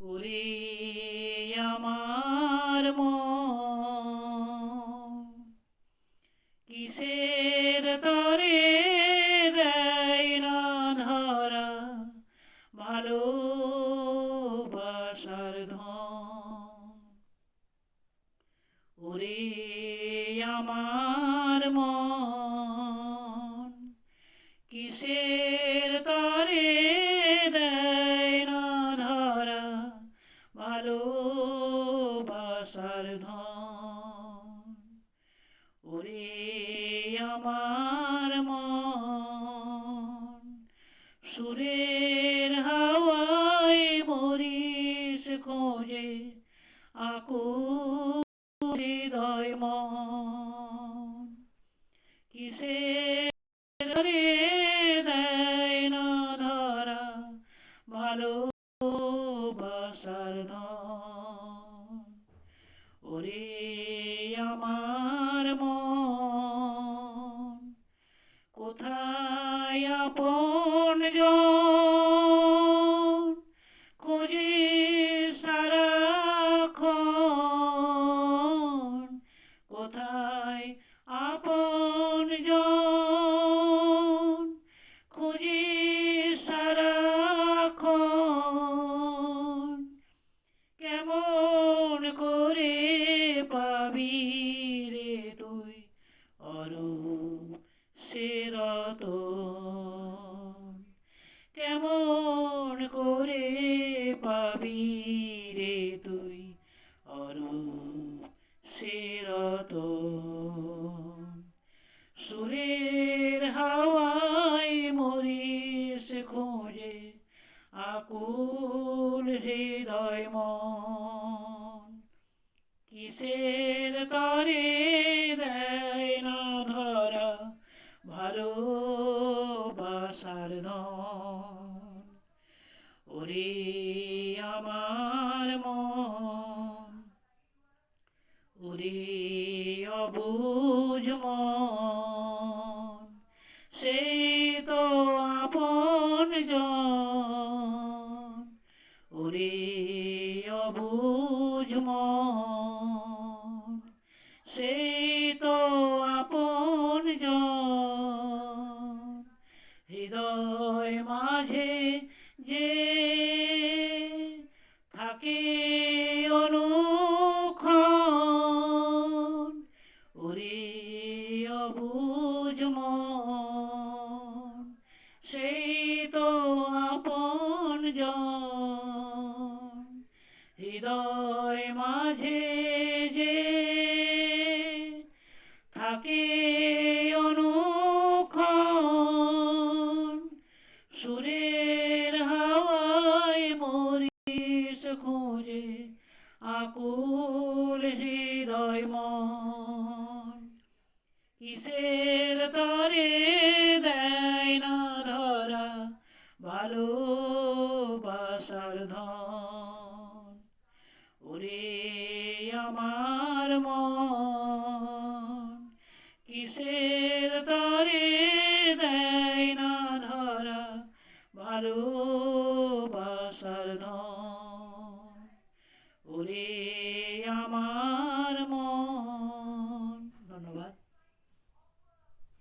ওরে আমার মন কিসের তরে দেয় না ধরা ভালোবাসার ধন। ওরে আমার মন কিসের তরে দেয় না ধরা ভালোবাসার ধন। ওরে আমার মন সুরের হাওয়ায় মরিস খোঁজে আকুল হৃদয় মন কিসের তরে দেয় না ধরা ভালোবাসার ধন। ওরে আমার মন কোথায় আপনজন খুঁজি সারাক্ষণ, কোথায় আপনজন খুঁজি সারাক্ষণ। কেমন করে পাবি রে তুই অরূপ সে রতন, কেমন করে পাবি রে তুই অরূপ সে রতন। সুরের হাওয়ায় মরিস খোঁজে আকুল হৃদয় মন কিসের তরে দেয় না ধরা ভালোবাসার ধন। ওরে আমার মন ওরে অবুঝ মন সেই তো আপনজন। ওরে অবুঝ মন সেই তো আপনজন। হৃদয় মাঝে যে থাকে অনুক্ষণ, ওরে অবুঝ মন সেই তো আপনজন। হৃদয় মাঝে যে থাকে অনুক্ষণ, সুরের হাওয়ায় মরিস খোঁজে আকুল হৃদয় মন কিসের তরে দেয় না ধরা ভালোবাসার ধন। ওরে